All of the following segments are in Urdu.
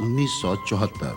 1974।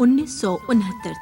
1969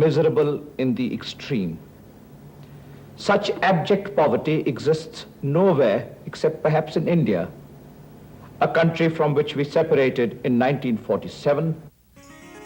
Miserable in the extreme. Such abject poverty exists nowhere except perhaps in India, a country from which we separated in 1947.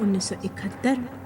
1971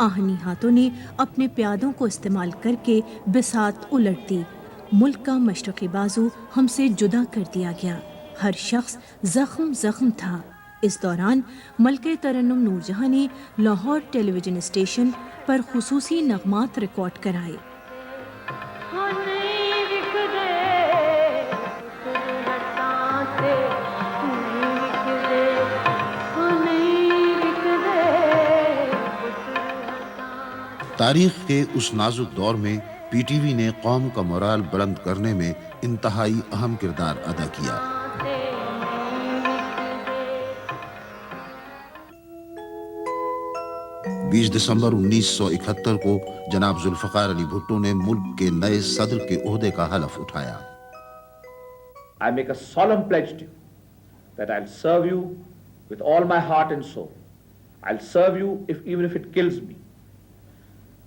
آہنی ہاتھوں نے اپنے پیادوں کو استعمال کر کے بساط الٹ دی. ملک کا مشرقی بازو ہم سے جدا کر دیا گیا. ہر شخص زخم زخم تھا. اس دوران ملکہ ترنم نور جہاں نے لاہور ٹیلی ویژن اسٹیشن پر خصوصی نغمات ریکارڈ کرائے. تاریخ کے اس نازک دور میں پی ٹی وی نے قوم کا مورال بلند کرنے میں انتہائی اہم کردار ادا کیا. بیس دسمبر 1971 کو جناب ذوالفقار علی بھٹو نے ملک کے نئے صدر کے عہدے کا حلف اٹھایا. I make a solemn pledge to you that I'll serve you with all my heart and soul. I'll serve you even if it kills me.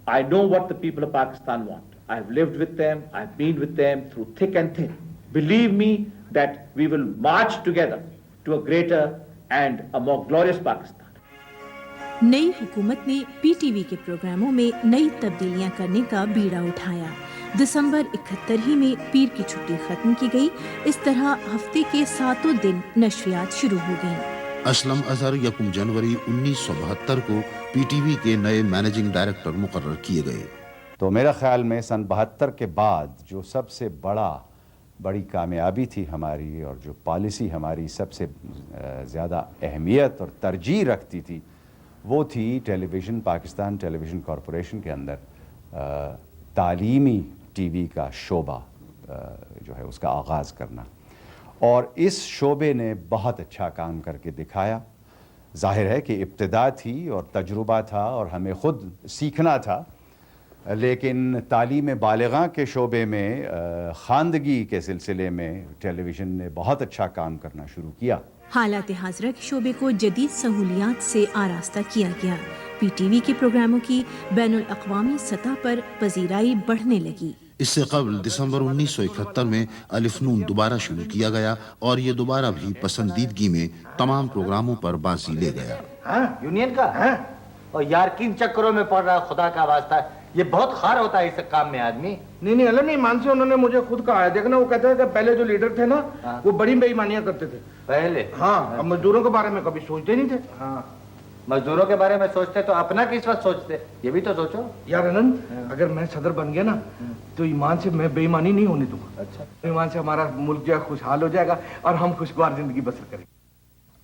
I know what the people of Pakistan want. I've lived with them, I've been with them through thick and thin. Believe me that we will march together to a greater and a more glorious Pakistan. نئی حکومت نے پی ٹی وی کے پروگراموں میں نئی تبدیلیاں کرنے کا بیڑا اٹھایا. دسمبر 71 ہی میں پیر کی چھٹی ختم کی گئی. اس طرح ہفتے کے 7 دن نشریات شروع ہو گئیں. اسلم اظہر 1 جنوری 1972 کو پی ٹی وی کے نئے مینیجنگ ڈائریکٹر مقرر کیے گئے. تو میرا خیال میں سن 72 کے بعد جو سب سے بڑی کامیابی تھی ہماری اور جو پالیسی ہماری سب سے زیادہ اہمیت اور ترجیح رکھتی تھی وہ تھی ٹیلی ویژن پاکستان ٹیلی ویژن کارپوریشن کے اندر تعلیمی ٹی وی کا شعبہ جو ہے اس کا آغاز کرنا. اور اس شعبے نے بہت اچھا کام کر کے دکھایا. ظاہر ہے کہ ابتدا تھی اور تجربہ تھا اور ہمیں خود سیکھنا تھا، لیکن تعلیم بالغاں کے شعبے میں خواندگی کے سلسلے میں ٹیلی ویژن نے بہت اچھا کام کرنا شروع کیا. حالات حاضرہ کے شعبے کو جدید سہولیات سے آراستہ کیا گیا. پی ٹی وی کے پروگراموں کی بین الاقوامی سطح پر پذیرائی بڑھنے لگی. اس سے قبل دسمبر 1971 میں الف نون دوبارہ شروع کیا گیا اور یہ دوبارہ بھی پسندیدگی میں تمام پروگراموں پر بازی لے گیا. ہاں یونین کا ہاں اور یار کن چکروں میں پڑ رہا ہے، خدا کا واسطہ یہ بہت خار ہوتا ہے اس کام میں آدمی. نہیں اللہ نہیں مان سے انہوں نے مجھے خود کہا ہے. دیکھنا وہ کہتے ہیں کہ پہلے جو لیڈر تھے نا وہ بڑی بے ایمانیاں کرتے تھے پہلے. ہاں اب مزدوروں کے بارے میں کبھی سوچتے نہیں تھے. ہاں مزدوروں کے بارے میں سوچتے تو اپنا کس وقت سوچتے، یہ بھی تو سوچو. یار انند اگر میں صدر بن گیا نا تو ایمان سے میں بے ایمانی نہیں ہونے دوں گا. اچھا ایمان سے ہمارا ملک جو ہے خوشحال ہو جائے گا اور ہم خوشگوار زندگی بسر کریں گے.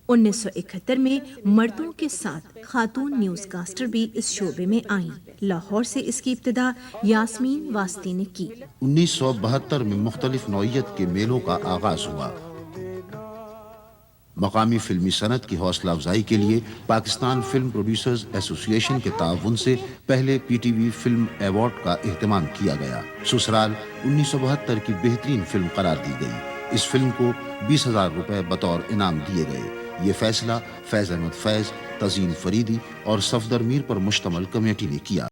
1971 میں مردوں کے ساتھ خاتون نیوز کاسٹر بھی اس شعبے میں آئیں. لاہور سے اس کی ابتدا یاسمین واسطی نے کی. 1972 میں مختلف نوعیت کے میلوں کا آغاز ہوا. مقامی فلمی صنعت کی حوصلہ افزائی کے لیے پاکستان فلم پروڈیوسرز ایسوسی ایشن کے تعاون سے پہلے P T V film award کا اہتمام کیا گیا. سسرال 1972 کی بہترین فلم قرار دی گئی. اس فلم کو 20,000 روپے بطور انعام دیے گئے. یہ فیصلہ فیض احمد فیض، تزین فریدی اور صفدر میر پر مشتمل کمیٹی نے کیا.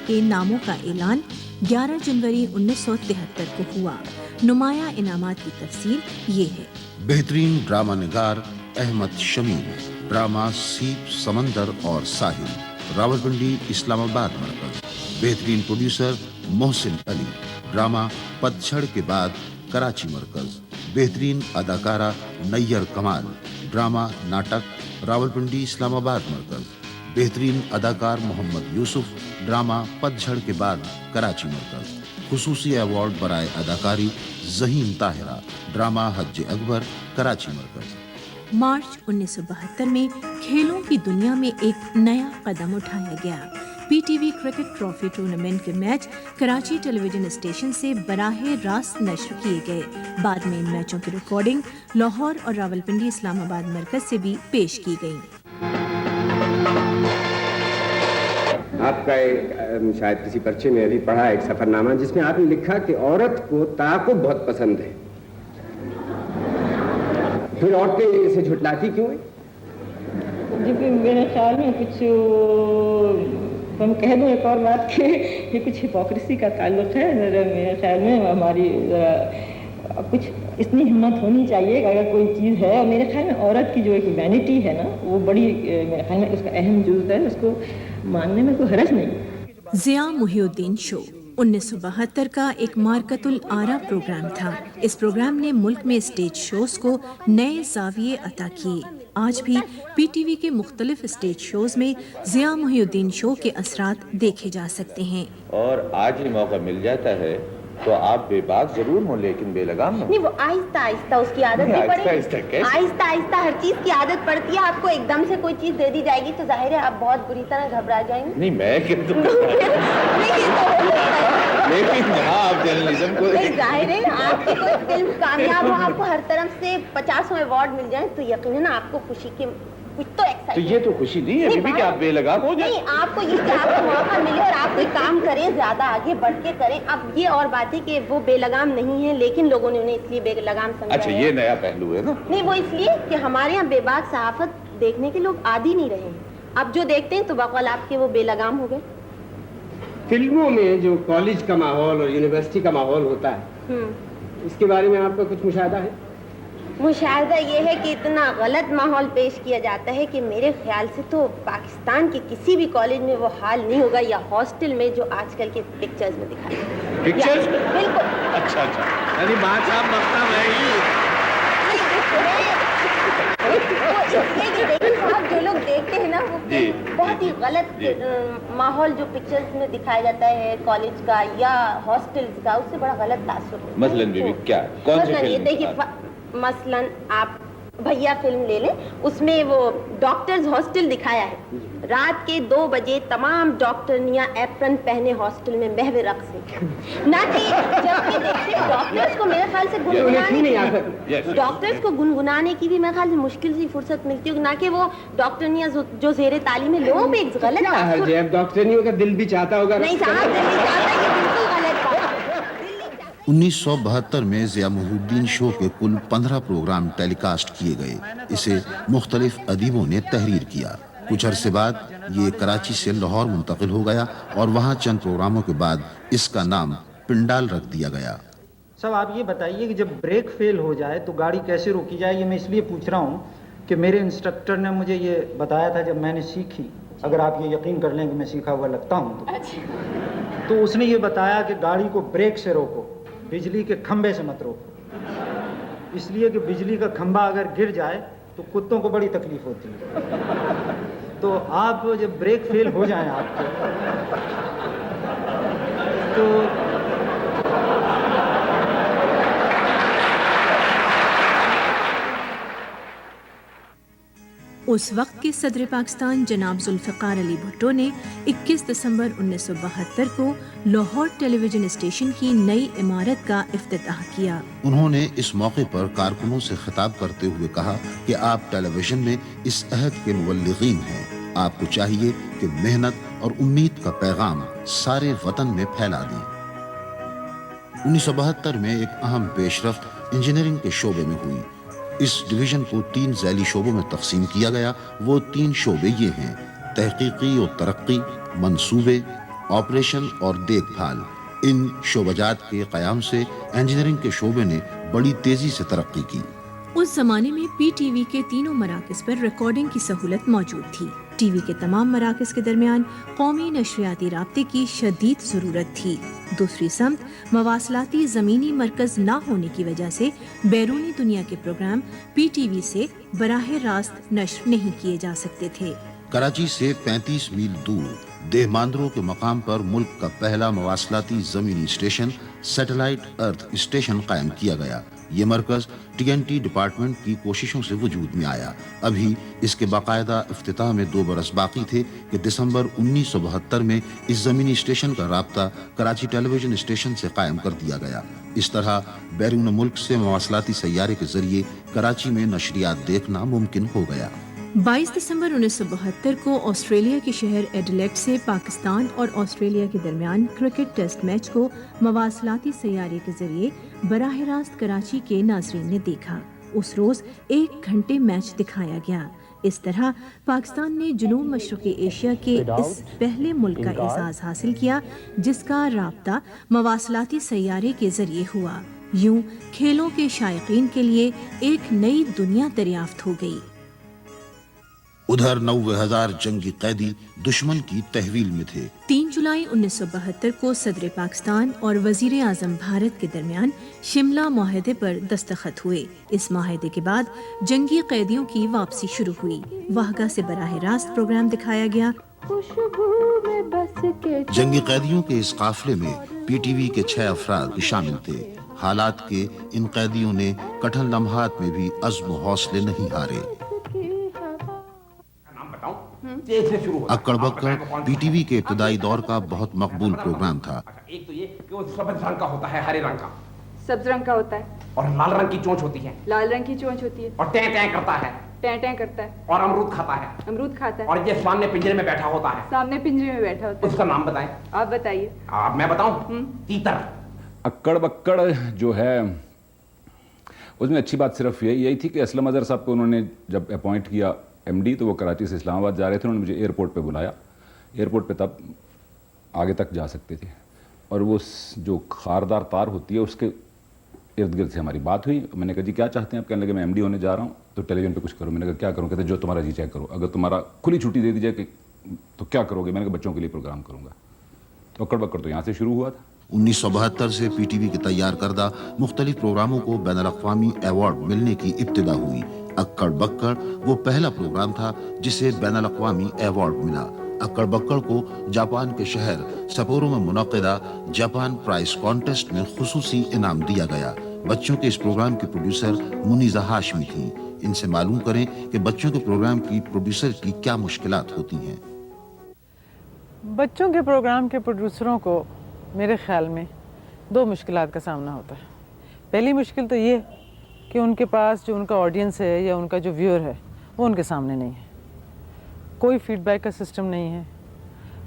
کے ناموں کا اعلان 11 جنوری 1973 کو ہوا. نمایاں انعامات کی تفصیل یہ ہے. بہترین ڈرامہ نگار احمد شمیم، ڈرامہ سیپ سمندر اور ساحل، راولپنڈی اسلام آباد مرکز. بہترین پروڈیوسر محسن علی، ڈرامہ پتجھڑ کے بعد کراچی مرکز. بہترین اداکارہ نیر کمال، ڈرامہ ناٹک راولپنڈی اسلام آباد مرکز. بہترین اداکار محمد یوسف، ڈرامہ پتجھڑ کے بعد کراچی مرکز. خصوصی ایوارڈ برائے اداکاری ذہین طاہرہ، ڈرامہ حج اکبر کراچی مرکز. مارچ 1972 میں کھیلوں کی دنیا میں ایک نیا قدم اٹھایا گیا. P T V cricket trophy tournament کے میچ کراچی ٹیلی ویژن اسٹیشن سے براہ راست نشر کیے گئے. بعد میں ان میچوں کی ریکارڈنگ لاہور اور راولپنڈی اسلام آباد مرکز سے بھی پیش کی گئی. آپ کا شاید کسی پرچے میں ابھی پڑھا ایک سفر نامہ جس میں آپ نے لکھا کہ عورت کو تعاقب بہت پسند ہے. پھر عورتیں اسے جھٹلاتی کیوں ہیں؟ جی میرے خیال میں کچھ تو میں کہہ دوں ایک اور بات کہ یہ کچھ ہپوکریسی کا تعلق ہے میرے خیال میں. ہماری کچھ اتنی ہمت ہونی چاہیے کہ اگر کوئی چیز ہے, اور میرے خیال میں عورت کی جو ایک وینٹی ہے نا, وہ بڑی میرے خیال میں اس کا اہم جزو ہے, اس کو ماننے میں کوئی حرج نہیں. ضیاء محی الدین شو 1972 کا ایک مارکت الآرا پروگرام تھا. اس پروگرام نے ملک میں اسٹیج شوز کو نئے زاویے عطا کیے. آج بھی پی ٹی وی کے مختلف اسٹیج شوز میں ضیاء محی الدین شو کے اثرات دیکھے جا سکتے ہیں. اور آج ہی موقع مل جاتا ہے تو آپ بے باک ضرور ہوں لیکن بے لگام نہ. نہیں, وہ آہستہ آہستہ اس کی عادت بھی پڑے گی. آہستہ آہستہ ہر چیز کی عادت پڑتی ہے. آپ کو ایک دم سے کوئی چیز دے دی جائے گی تو ظاہر ہے آپ بہت بری طرح گھبرا جائیں گے. نہیں میں لیکن آپ جرنلزم کو ظاہر ہے آپ کی کوئی فلم کامیاب ہو, آپ کو ہر طرف سے 50 ایوارڈ مل جائیں تو یقیناً آپ کو خوشی کے کچھ تو تو یہ تو خوشی نہیں ہے بیبی کہ آپ بے لگام ہو جائیں. نہیں, آپ کو یہ کہ آپ کو موقع ملے اور آپ کوئی کام کریں, زیادہ آگے بڑھ کے کریں. اب یہ اور بات ہے کہ وہ بے لگام نہیں ہے لیکن لوگوں نے انہیں اس لیے بے لگام سمجھا. اچھا, یہ نیا پہلو ہے نا. نہیں, وہ اس لیے کہ ہمارے یہاں بے باک صحافت دیکھنے کے لوگ عادی نہیں رہے ہیں. اب جو دیکھتے ہیں تو بقول آپ کے وہ بے لگام ہو گئے. فلموں میں جو کالج کا ماحول اور یونیورسٹی کا ماحول ہوتا ہے, اس کے بارے میں آپ کا کچھ مشاہدہ ہے؟ مشاہدہ یہ ہے کہ اتنا غلط ماحول پیش کیا جاتا ہے کہ میرے خیال سے تو پاکستان کے کسی بھی کالج میں وہ حال نہیں ہوگا یا ہاسٹل میں جو آج کل کے پکچرز میں دکھائی جاتا ہے. پکچرز بالکل. اچھا یعنی بات صاحب مقتا جو لوگ دیکھتے ہیں نا وہ بہت ہی غلط ماحول جو پکچرز میں دکھایا جاتا ہے کالج کا یا ہاسٹلز کا, اس سے بڑا غلط تاثر ہوتا ہے. مثلاً بیوی کیا کون سی فلم؟ دیکھیے مثلاً آپ بھیا فلم لے لیں, اس میں وہ ڈاکٹرز ہاسٹل دکھایا ہے. رات کے 2 بجے تمام ڈاکٹرنیاں ایپرن پہنے ہاسٹل میں محو رقص ہیں. نہ کہ جبکہ دیکھیں ڈاکٹرز کو میرے خیال سے گنگنانے کی بھی میرے خیال سے مشکل سی فرصت ملتی ہے, نہ کہ وہ ڈاکٹرنیاں جو زیر تعلیم ہے لوگوں پہ ایک غلط ڈاکٹرنیوں کا دل بھی چاہتا ہوگا. نہیں صاحب, دل بھی چاہتا ہے, یہ بالکل غلط بات ہے. 1972 میں ضیاء محی الدین شو کے کل 15 پروگرام ٹیلی کاسٹ کیے گئے. اسے مختلف ادیبوں نے تحریر کیا. کچھ عرصے بعد یہ کراچی سے لاہور منتقل ہو گیا اور وہاں چند پروگراموں کے بعد اس کا نام پنڈال رکھ دیا گیا. صاحب آپ یہ بتائیے کہ جب بریک فیل ہو جائے تو گاڑی کیسے روکی جائے؟ یہ میں اس لیے پوچھ رہا ہوں کہ میرے انسٹرکٹر نے مجھے یہ بتایا تھا جب میں نے سیکھی. اگر آپ یہ یقین کر لیں کہ میں سیکھا ہوا لگتا ہوں تو اس نے یہ بتایا کہ گاڑی کو بریک سے روکو, بجلی کے کھمبے سے مت روکو. اس لیے کہ بجلی کا کھمبا اگر گر جائے تو کتوں کو بڑی تکلیف ہوتی ہے. تو آپ جب بریک فیل ہو جائیں آپ کے تو اس وقت کے صدر پاکستان جناب ذوالفقار علی بھٹو نے 21 دسمبر 1972 کو لاہور ٹیلی ویژن اسٹیشن کی نئی عمارت کا افتتاح کیا. انہوں نے اس موقع پر کارکنوں سے خطاب کرتے ہوئے کہا کہ آپ ٹیلی ویژن میں اس عہد کے مبلغین ہیں. آپ کو چاہیے کہ محنت اور امید کا پیغام سارے وطن میں پھیلا دیں. 1972 میں ایک اہم پیش رفت انجینئرنگ کے شعبے میں ہوئی. اس ڈویژن کو 3 ذیلی شعبوں میں تقسیم کیا گیا. وہ 3 شعبے یہ ہیں: تحقیقی اور ترقی، منصوبے، آپریشن اور دیکھ بھال. ان شعبہ جات کے قیام سے انجینئرنگ کے شعبے نے بڑی تیزی سے ترقی کی. اس زمانے میں پی ٹی وی کے تینوں مراکز پر ریکارڈنگ کی سہولت موجود تھی. ٹی وی کے تمام مراکز کے درمیان قومی نشریاتی رابطے کی شدید ضرورت تھی. دوسری سمت مواصلاتی زمینی مرکز نہ ہونے کی وجہ سے بیرونی دنیا کے پروگرام پی ٹی وی سے براہ راست نشر نہیں کیے جا سکتے تھے. کراچی سے 35 میل دور دیہ ماندرو کے مقام پر ملک کا پہلا مواصلاتی زمینی اسٹیشن سیٹلائٹ ارتھ اسٹیشن قائم کیا گیا. یہ مرکز ٹی این ٹی ڈپارٹمنٹ کی کوششوں سے وجود میں آیا. ابھی اس کے باقاعدہ افتتاح میں 2 برس باقی تھے کہ دسمبر 1972 میں اس زمینی اسٹیشن کا رابطہ کراچی ٹیلی ویژن اسٹیشن سے قائم کر دیا گیا. اس طرح بیرون ملک سے مواصلاتی سیارے کے ذریعے کراچی میں نشریات دیکھنا ممکن ہو گیا. 22 دسمبر 1972 کو آسٹریلیا کے شہر ایڈلیڈ سے پاکستان اور آسٹریلیا کے درمیان کرکٹ ٹیسٹ میچ کو مواصلاتی سیارے کے ذریعے براہ راست کراچی کے ناظرین نے دیکھا. اس روز 1 گھنٹے میچ دکھایا گیا. اس طرح پاکستان نے جنوب مشرقی ایشیا کے اس پہلے ملک کا اعزاز حاصل کیا جس کا رابطہ مواصلاتی سیارے کے ذریعے ہوا۔ یوں کھیلوں کے شائقین کے لیے ایک نئی دنیا دریافت ہو گئی۔ ادھر 90,000 جنگی قیدی دشمن کی تحویل میں تھے۔ 3 جولائی 1972 کو صدر پاکستان اور وزیر اعظم بھارت کے درمیان شملہ معاہدے پر دستخط ہوئے۔ اس معاہدے کے بعد جنگی قیدیوں کی واپسی شروع ہوئی۔ واہگہ سے براہ راست پروگرام دکھایا گیا۔ جنگی قیدیوں کے اس قافلے میں پی ٹی وی کے 6 افراد بھی شامل تھے۔ حالات کے ان قیدیوں نے کٹھن لمحات میں بھی عزم و حوصلے نہیں ہارے۔ اکڑ بکڑ پی ٹی وی کے ابتدائی دور کا بہت مقبول پروگرام تھا۔ ایک تو یہ کہ وہ سبز رنگ کا ہوتا ہے، ہرے رنگ کا، سبز رنگ کا ہوتا ہے، اور لال رنگ کی چونچ ہوتی ہے، لال رنگ کی چونچ ہوتی ہے، اور ٹیں ٹیں کرتا ہے، ٹیں ٹیں کرتا ہے، اور امرود کھاتا ہے، امرود کھاتا ہے، اور یہ سامنے پنجرے میں بیٹھا ہوتا ہے، سامنے پنجرے میں بیٹھا ہوتا ہے۔ اس کا نام بتائیں۔ آپ بتائیے۔ آپ میں بتاؤں؟ تیتر۔ اکڑ بکڑ جو ہے اس میں اچھی بات صرف یہی تھی کہ اسلم اظہر صاحب کو انہوں نے جب اپوائنٹ کیا ایم ڈی تو وہ کراچی سے اسلام آباد جا رہے تھے، انہوں نے مجھے ایئرپورٹ پہ بلایا۔ ایئرپورٹ پہ تب آگے تک جا سکتے تھے، اور وہ جو خاردار تار ہوتی ہے اس کے ارد گرد سے ہماری بات ہوئی۔ میں نے کہا جی کیا چاہتے ہیں آپ؟ کہنے لگے میں ایم ڈی ہونے جا رہا ہوں تو ٹیلی ویژن پہ کچھ کرو۔ میں نے کہا کیا کروں؟ کہتے جو تمہارا جی چاہے کرو، اگر تمہارا کھلی چھٹی دے دی جائے کہ تو کیا کرو گے؟ میں نے کہا بچوں کے لیے پروگرام کروں گا۔ تو اکڑ بکڑ تو یہاں سے شروع ہوا تھا۔ 1972 سے پی ٹی وی کے تیار کردہ مختلف پروگراموں کو بین الاقوامی ایوارڈ ملنے کی ابتدا ہوئی۔ اکڑ بکڑ وہ پہلا پروگرام تھا جسے بین الاقوامی ایوارڈ ملا۔ اکڑ بکڑ کو جاپان کے شہر سپورو میں منعقدہ جاپان پرائز کانٹیسٹ میں خصوصی انعام دیا گیا۔ بچوں کے اس پروگرام کی پروڈیوسر منیزہ ہاشمی تھیں۔ ان سے معلوم کریں کہ بچوں کے پروگرام کی پروڈیوسر کی کیا مشکلات ہوتی ہیں۔ بچوں کے پروگرام کے پروڈیوسروں کو میرے خیال میں 2 مشکلات کا سامنا ہوتا ہے۔ پہلی مشکل تو یہ کہ ان کے پاس جو ان کا آڈینس ہے یا ان کا جو ویور ہے وہ ان کے سامنے نہیں ہے، کوئی فیڈ بیک کا سسٹم نہیں ہے۔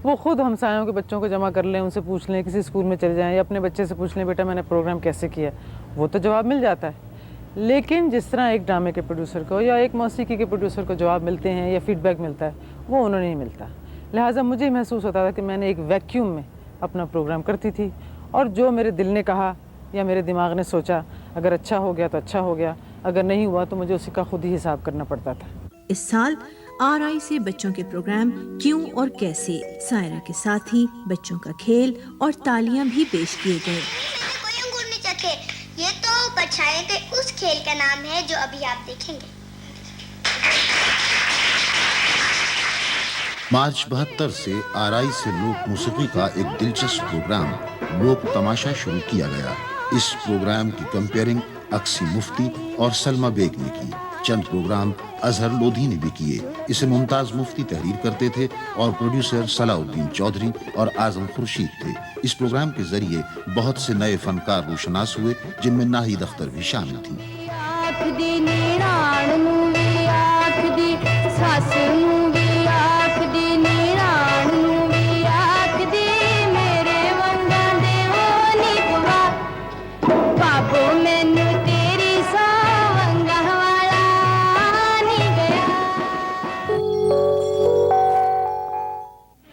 وہ خود ہمسایوں کے بچوں کو جمع کر لیں، ان سے پوچھ لیں، کسی اسکول میں چلے جائیں یا اپنے بچے سے پوچھ لیں بیٹا میں نے پروگرام کیسے کیا، وہ تو جواب مل جاتا ہے۔ لیکن جس طرح ایک ڈرامے کے پروڈیوسر کو یا ایک موسیقی کے پروڈیوسر کو جواب ملتے ہیں یا فیڈ بیک ملتا ہے وہ انہوں نہیں ملتا۔ لہٰذا مجھے محسوس ہوتا تھا کہ میں نے ایک ویکیوم میں اپنا پروگرام کرتی تھی، اور جو میرے دل نے کہا یا میرے دماغ نے سوچا اگر اچھا ہو گیا تو اچھا ہو گیا، اگر نہیں ہوا تو مجھے اسی کا خود ہی حساب کرنا پڑتا تھا۔ اس سال آر آئی سے بچوں کے پروگرام کیوں اور کیسے، سائرہ کے ساتھ ہی بچوں کا کھیل اور تالیاں بھی پیش کیے گئے۔ کوئی انگور نہیں چکھے، یہ تو پرچھائیں کے اس کھیل کا نام ہے جو ابھی آپ دیکھیں گے۔ مارچ 72 سے آر آئی سے لوک موسیقی کا ایک دلچسپ پروگرام لوک تماشا شروع کیا گیا۔ اس پروگرام کی کمپیئرنگ اکسی مفتی اور سلمہ بیگ نے کی۔ چند پروگرام اظہر لودھی نے بھی کیے۔ اسے ممتاز مفتی تحریر کرتے تھے اور پروڈیوسر صلاح الدین چودھری اور اعظم خورشید تھے۔ اس پروگرام کے ذریعے بہت سے نئے فنکار روشناس ہوئے جن میں ناہید اختر بھی شامل تھیں۔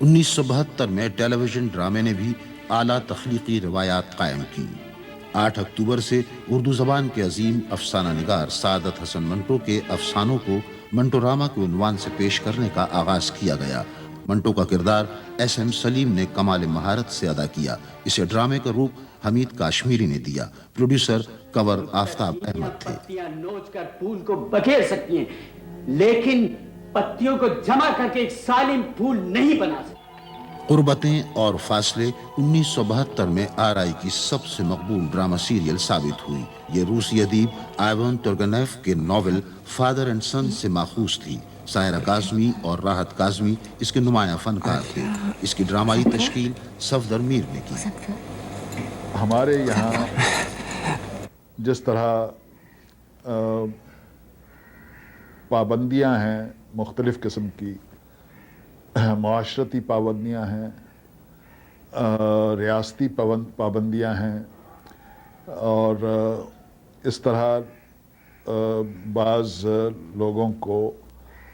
انیس سو 72 میں ٹیلی ویژن ڈرامے نے بھی اعلیٰ تخلیقی روایات قائم کی۔ 8 اکتوبر سے اردو زبان کے عظیم افسانہ نگار سعادت حسن منٹو کے افسانوں کو منٹو راما کے عنوان سے پیش کرنے کا آغاز کیا گیا۔ منٹو کا کردار ایس ایم سلیم نے کمال مہارت سے ادا کیا۔ اسے ڈرامے کا روپ حمید کاشمیری نے دیا۔ پروڈیوسر کنور آفتاب احمد تھے۔ پتیاں نوچ کر پھول کو بکھیر سکتی ہیں لیکن پتیوں کو جمع کر کے ایک سالم پھول نہیں بنا سکتی۔ قربتیں اور فاصلے 1972 میں آر آئی کی سب سے مقبول ڈرامہ سیریل ثابت ہوئی۔ یہ روسی ادیب آئیوان ترگنیف کے ناول فادر اینڈ سن سے ماخوذ تھی۔ سائرہ کاظمی اور راحت کاظمی اس کے نمایاں فنکار تھے۔ اس کی ڈرامائی تشکیل صفدر میر نے کی۔ ہمارے یہاں جس طرح پابندیاں ہیں مختلف قسم کی، معاشرتی پابندیاں ہیں، ریاستی پابندیاں ہیں، اور اس طرح بعض لوگوں کو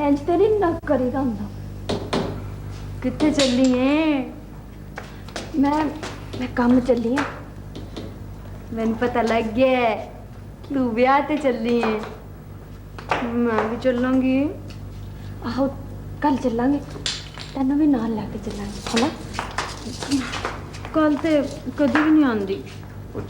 ਇੰਜ ਤੇ ਨਹੀਂ ਨਾ ਕਰੀਦਾ ਹੁੰਦਾ। ਕਿੱਥੇ ਚੱਲੀ ਏ? ਮੈਂ ਕੰਮ ਚੱਲੀ ਆ। ਮੈਨੂੰ ਪਤਾ ਲੱਗ ਗਿਆ ਤੂੰ ਵਿਆਹ ਤੇ ਚੱਲੀ ਏ। ਮੈਂ ਵੀ ਚੱਲਾਂਗੀ। ਆਹੋ ਕੱਲ ਚੱਲਾਂਗੇ, ਤੈਨੂੰ ਵੀ ਨਾਲ ਲੈ ਕੇ ਚੱਲਾਂਗੇ, ਹੈਨਾ? ਕੱਲ ਤੇ ਕਦੀ ਵੀ ਨਹੀਂ ਆਉਂਦੀ।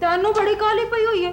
ਤੈਨੂੰ ਬੜੀ ਕਾਹਲੀ ਪਈ ਹੋਈ ਹੈ।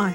8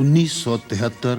1973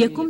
1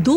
2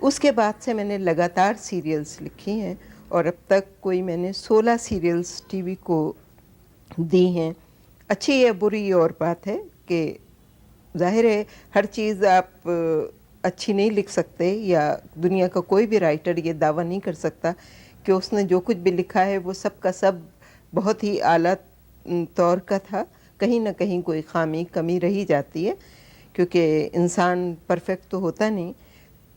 اس کے بعد سے میں نے لگاتار سیریلز لکھی ہیں اور اب تک کوئی میں نے 16 سیریلز ٹی وی کو دی ہیں. اچھی یا بری یہ اور بات ہے کہ ظاہر ہے ہر چیز آپ اچھی نہیں لکھ سکتے، یا دنیا کا کوئی بھی رائٹر یہ دعویٰ نہیں کر سکتا کہ اس نے جو کچھ بھی لکھا ہے وہ سب کا سب بہت ہی اعلیٰ طور کا تھا. کہیں نہ کہیں کوئی خامی کمی رہی جاتی ہے کیونکہ انسان پرفیکٹ تو ہوتا نہیں.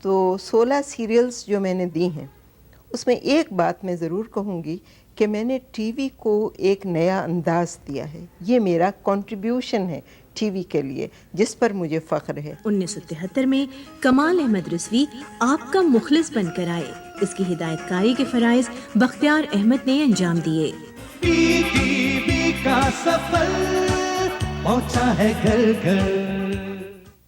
تو 16 سیریلز جو میں نے دی ہیں اس میں ایک بات میں ضرور کہوں گی کہ میں نے ٹی وی کو ایک نیا انداز دیا ہے. یہ میرا کنٹریبیوشن ہے ٹی وی کے لیے جس پر مجھے فخر ہے. 1973 میں کمال احمد رضوی آپ کا مخلص بن کر آئے. اس کی ہدایت کاری کے فرائض بختیار احمد نے انجام دیے. کا سفر پہنچا ہے گھر گھر.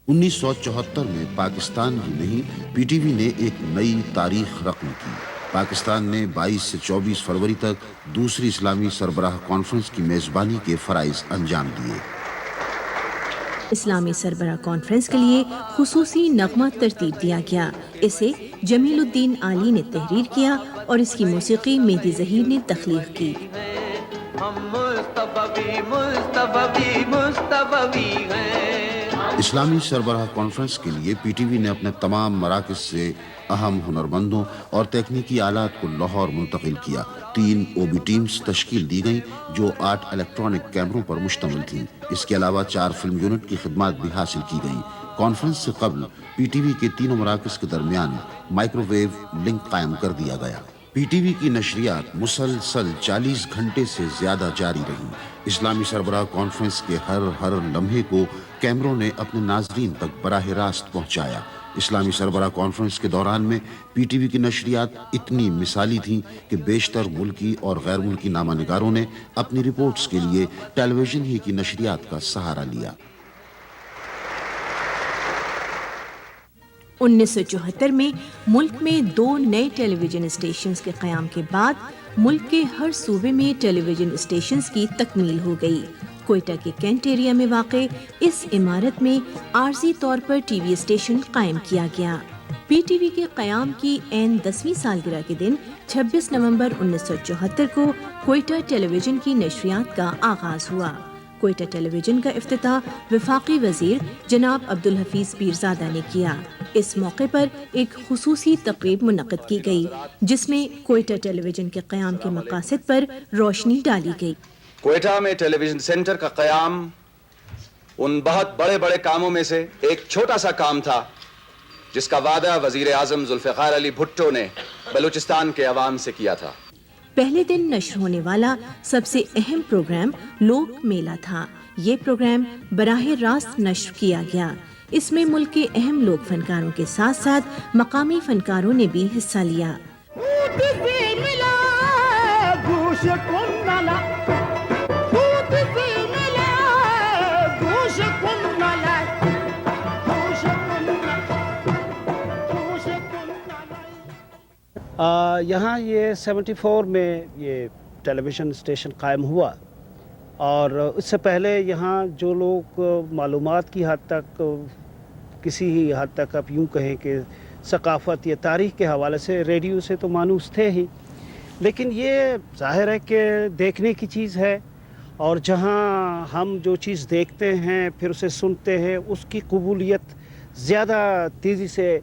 1974 میں پاکستان ہی نہیں پی ٹی وی نے ایک نئی تاریخ رقم کی. پاکستان نے 22 سے 24 فروری تک دوسری اسلامی سربراہ کانفرنس کی میزبانی کے فرائض انجام دیے. اسلامی سربراہ کانفرنس کے لیے خصوصی نغمہ ترتیب دیا گیا. اسے جمیل الدین عالی نے تحریر کیا اور اس کی موسیقی مہدی ظہیر نے تخلیق کی. اسلامی سربراہ کانفرنس کے لیے پی ٹی وی نے اپنے تمام مراکز سے اہم ہنرمندوں اور تکنیکی آلات کو لاہور منتقل کیا. 3 OB ٹیمز تشکیل دی گئیں جو 8 الیکٹرانک کیمروں پر مشتمل تھیں. اس کے علاوہ 4 فلم یونٹ کی خدمات بھی حاصل کی گئیں. کانفرنس سے قبل پی ٹی وی کے تینوں مراکز کے درمیان مائکرو ویو لنک قائم کر دیا گیا. پی ٹی وی کی نشریات مسلسل 40 گھنٹے سے زیادہ جاری رہیں. اسلامی سربراہ کانفرنس کے ہر لمحے کو کیمروں نے اپنے ناظرین تک براہ راست پہنچایا. اسلامی سربراہ کانفرنس کے دوران میں پی ٹی وی کی نشریات اتنی مثالی تھیں کہ بیشتر ملکی اور غیر ملکی نامہ نگاروں نے اپنی رپورٹس کے لیے ٹیلی ویژن ہی کی نشریات کا سہارا لیا. 1974 میں ملک میں 2 نئے ٹیلی ویژن اسٹیشنز کے قیام کے بعد ملک کے ہر صوبے میں ٹیلی ویژن اسٹیشنز کی تکمیل ہو گئی. کوئٹہ کے کینٹ ایریا میں واقع اس عمارت میں عارضی طور پر ٹی وی اسٹیشن قائم کیا گیا. پی ٹی وی کے قیام کی عین 10ویں سالگرہ کے دن 26 نومبر 1974 کو کوئٹہ ٹیلی ویژن کی نشریات کا آغاز ہوا. کوئٹہ ٹیلی ویژن کا افتتاح وفاقی وزیر جناب عبدالحفیظ پیرزادہ نے کیا. اس موقع پر ایک خصوصی تقریب منعقد کی گئی جس میں کوئٹہ ٹیلی ویژن کے قیام کے مقاصد پر روشنی ڈالی گئی. کوئٹہ میں ٹیلی ویژن سینٹر کا قیام ان بہت بڑے بڑے کاموں میں سے ایک چھوٹا سا کام تھا جس کا وعدہ وزیر اعظم ذوالفقار علی بھٹو نے بلوچستان کے عوام سے کیا تھا. پہلے دن نشر ہونے والا سب سے اہم پروگرام لوک میلہ تھا. یہ پروگرام براہ راست نشر کیا گیا. اس میں ملک کے اہم لوک فنکاروں کے ساتھ ساتھ مقامی فنکاروں نے بھی حصہ لیا. یہاں یہ 74 میں یہ ٹیلی ویژن اسٹیشن قائم ہوا اور اس سے پہلے یہاں جو لوگ معلومات کی حد تک کسی ہی حد تک آپ یوں کہیں کہ ثقافت یا تاریخ کے حوالے سے ریڈیو سے تو مانوس تھے ہی، لیکن یہ ظاہر ہے کہ دیکھنے کی چیز ہے اور جہاں ہم جو چیز دیکھتے ہیں پھر اسے سنتے ہیں اس کی قبولیت زیادہ تیزی سے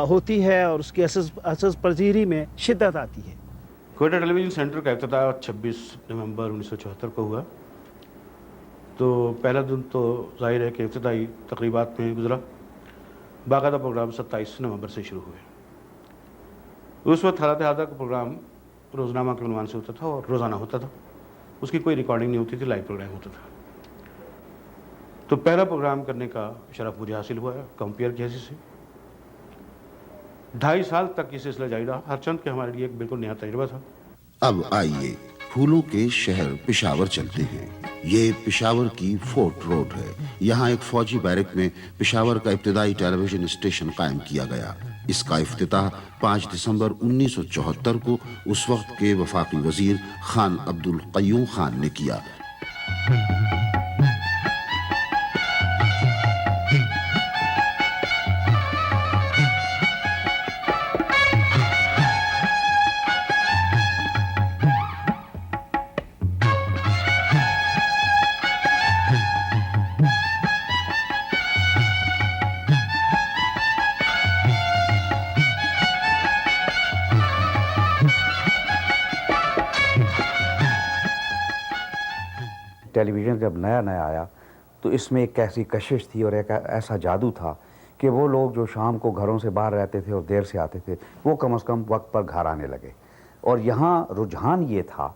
ہوتی ہے اور اس کی اثر پذیری میں شدت آتی ہے. کوئٹہ ٹیلی ویژن سینٹر کا افتتاح 26 نومبر 1974 کو ہوا. تو پہلا دن تو ظاہر ہے کہ افتتاحی تقریبات میں گزرا. باقاعدہ پروگرام 27 نومبر سے شروع ہوئے. اس وقت حالات حاضرہ کا پروگرام روزنامہ کے عنوان سے ہوتا تھا اور روزانہ ہوتا تھا. اس کی کوئی ریکارڈنگ نہیں ہوتی تھی، لائیو پروگرام ہوتا تھا. تو پہلا پروگرام کرنے کا شرف مجھے حاصل ہوا ہے کمپیئر کی حیثیت سے. 2.5 سال تک یہ سلسلہ جاری رہا، ہر چند کے ہمارے لیے ایک بالکل نیا تجربہ تھا. اب آئیے پھولوں کے شہر پشاور چلتے ہیں. یہ پشاور کی فورٹ روڈ ہے. یہاں ایک فوجی بیرک میں پشاور کا ابتدائی ٹیلی ویژن اسٹیشن قائم کیا گیا. اس کا افتتاح 5 دسمبر 1974 کو اس وقت کے وفاقی وزیر خان عبدالقیوم خان نے کیا. ٹیلی ویژن جب نیا نیا آیا تو اس میں ایک ایسی کشش تھی اور ایک ایسا جادو تھا کہ وہ لوگ جو شام کو گھروں سے باہر رہتے تھے اور دیر سے آتے تھے وہ کم از کم وقت پر گھر آنے لگے. اور یہاں رجحان یہ تھا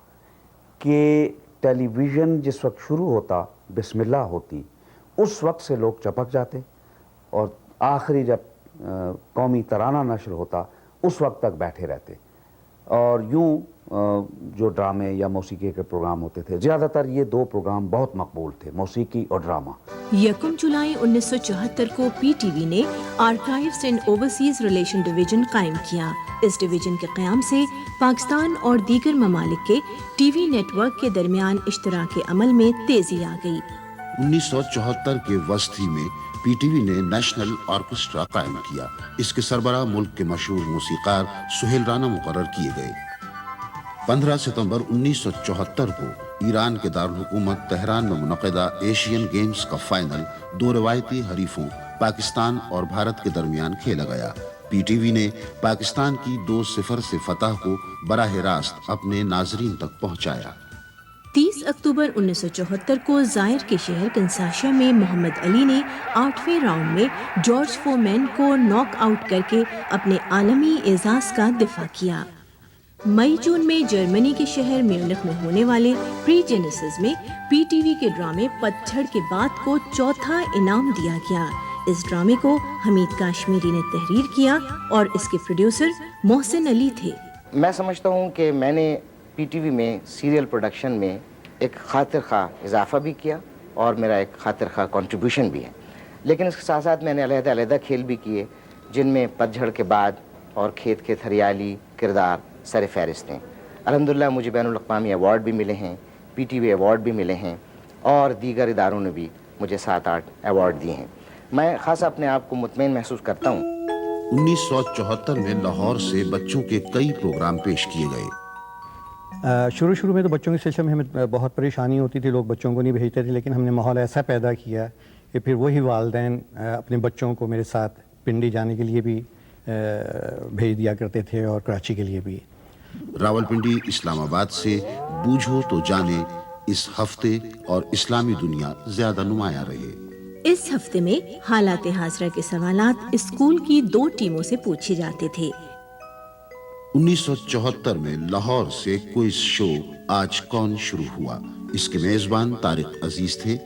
کہ ٹیلی ویژن جس وقت شروع ہوتا بسم اللہ ہوتی اس وقت سے لوگ چپک جاتے اور آخری جب قومی ترانہ نشر ہوتا اس وقت تک بیٹھے رہتے. اور یوں جو ڈرامے یا موسیقی کے پروگرام ہوتے تھے زیادہ تر یہ دو پروگرام بہت مقبول تھے، موسیقی اور ڈرامہ. 1 جولائی 1974 کو پی ٹی وی نے archives and overseas relation division قائم کیا. اس ڈویژن کے قیام سے پاکستان اور دیگر ممالک کے ٹی وی نیٹ ورک کے درمیان اشتراک عمل میں تیزی آ گئی. 1974 کے وسطی میں پی ٹی وی نے نیشنل آرکیسٹرا قائم کیا. اس کے سربراہ ملک کے مشہور موسیقار سہیل رانا مقرر کیے گئے. 15 ستمبر 1974 کو ایران کے دارالحکومت تہران میں منعقدہ ایشین گیمز کا فائنل دو روایتی حریفوں پاکستان اور بھارت کے درمیان کھیلا گیا. پی ٹی وی نے پاکستان کی 2-0 سے فتح کو براہ راست اپنے ناظرین تک پہنچایا. 30 اکتوبر 1974 کو زائر کے شہر کنساشا میں محمد علی نے 8ویں راؤنڈ میں جارج فورمین کو ناک آؤٹ کر کے اپنے عالمی اعزاز کا دفاع کیا. مئی جون میں جرمنی کے شہر میونخ میں ہونے والے پری جینیسس میں پی ٹی وی کے ڈرامے پتجھڑ کے بعد کو چوتھا انعام دیا گیا. اس ڈرامے کو حمید کاشمیری نے تحریر کیا اور اس کے پروڈیوسر محسن علی تھے. میں سمجھتا ہوں کہ میں نے پی ٹی وی میں سیریل پروڈکشن میں ایک خاطر خواہ اضافہ بھی کیا اور میرا ایک خاطر خواہ کنٹریبیوشن بھی ہے. لیکن اس کے ساتھ ساتھ میں نے علیحدہ علیحدہ کھیل بھی کیے جن میں پتجھڑ کے بعد اور کھیت کھیت ہریالی کردار سر فہرست ہیں. الحمدللہ مجھے بین الاقوامی ایوارڈ بھی ملے ہیں، پی ٹی وی ایوارڈ بھی ملے ہیں اور دیگر اداروں نے بھی مجھے 7-8 ایوارڈ دیے ہیں. میں خاصا اپنے آپ کو مطمئن محسوس کرتا ہوں. 1974 میں لاہور سے بچوں کے کئی پروگرام پیش کیے گئے. شروع میں تو بچوں کے سلسلے میں ہمیں بہت پریشانی ہوتی تھی، لوگ بچوں کو نہیں بھیجتے تھے، لیکن ہم نے ماحول ایسا پیدا کیا کہ پھر وہی والدین اپنے بچوں کو میرے ساتھ پنڈی جانے کے لیے بھی بھیج دیا کرتے تھے اور کراچی کے لیے بھی. راولپنڈی اسلام آباد سے بوجھو تو جانے اس ہفتے اور اسلامی دنیا زیادہ نمایاں رہے. اس ہفتے میں حالات حاضرہ کے سوالات اسکول کی 2 ٹیموں سے پوچھے جاتے تھے. 1974 میں لاہور سے کوئز شو آج کون شروع ہوا. اس کے میزبان طارق عزیز تھے.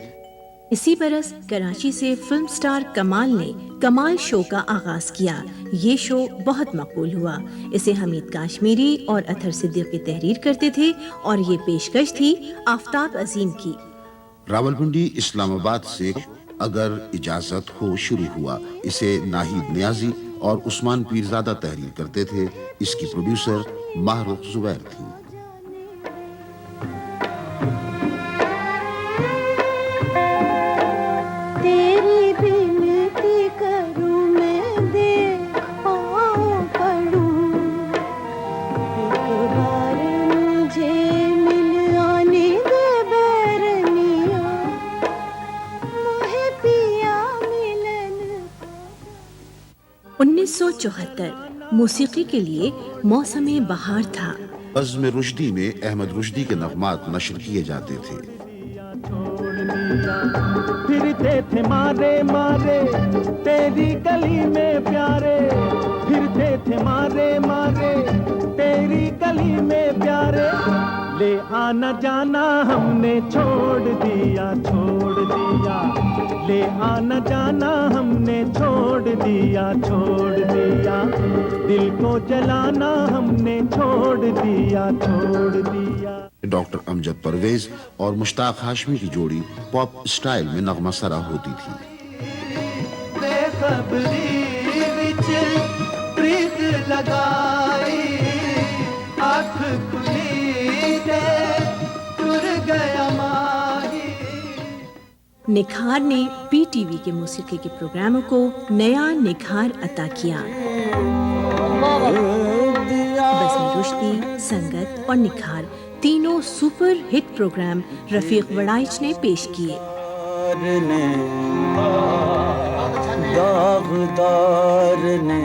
اسی برس کراچی سے فلم سٹار کمال نے کمال شو کا آغاز کیا. یہ شو بہت مقبول ہوا. اسے حمید کاشمیری اور اطہر صدیقی تحریر کرتے تھے اور یہ پیشکش تھی آفتاب عظیم کی. راولپنڈی اسلام آباد سے اگر اجازت ہو شروع ہوا. اسے ناہید نیازی اور عثمان پیرزادہ تحریر کرتے تھے. اس کی پروڈیوسر ماہرخ زبیر تھی. تیری بنتی کروں میں دیکھاؤں پڑھوں ایک بار مجھے مل آنے دے بیرنیا مجھے پیا ملن. 1974 موسیقی کے لیے موسم بہار تھا. بزم رشدی میں احمد رشدی کے نغمات نشر کیے جاتے تھے. پھرتے تھے مارے مارے تیری گلی میں پیارے، پھرتے تھے مارے مارے تیری گلی میں پیارے، لے آنا جانا ہم نے چھوڑ دیا چھوڑ دیا، لے آنا جانا ہم نے چھوڑ دیا چھوڑ دیا، دل کو جلانا ہم نے چھوڑ دیا چھوڑ دیا. ڈاکٹر امجد پرویز اور مشتاق ہاشمی کی جوڑی پاپ اسٹائل میں نغمہ سرا ہوتی تھی. بے خبری وچ پریت لگائی، آنکھ کھلی تے ٹر گیا ماہی. نکھار نے پی ٹی وی کے موسیقی کے پروگراموں کو نیا نکھار عطا کیا. بزم رشدی، سنگت اور نکھار تینوں سپر ہٹ پروگرام رفیق وڑائچ نے پیش کیے. داغدار نے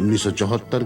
1974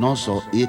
901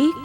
1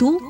2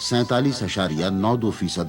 47.92%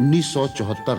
1974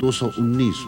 219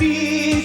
20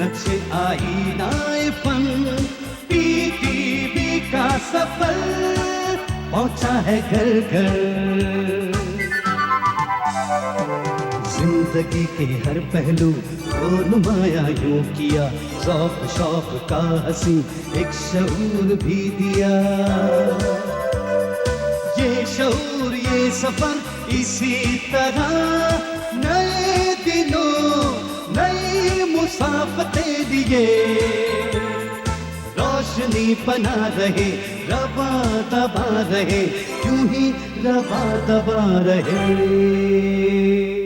نقشے آئینہ فن PTV کا سفر پہنچا ہے گھر گھر. زندگی کے ہر پہلو کو نمایاں یوں کیا, ذوق شوق کا حسین ایک شعور بھی دیا. یہ شعور یہ سفر اسی طرح نئے دنوں نئی مسافتیں دیے, روشنی بنا رہے روا دبا رہے, کیوں ہی روا دبا رہے.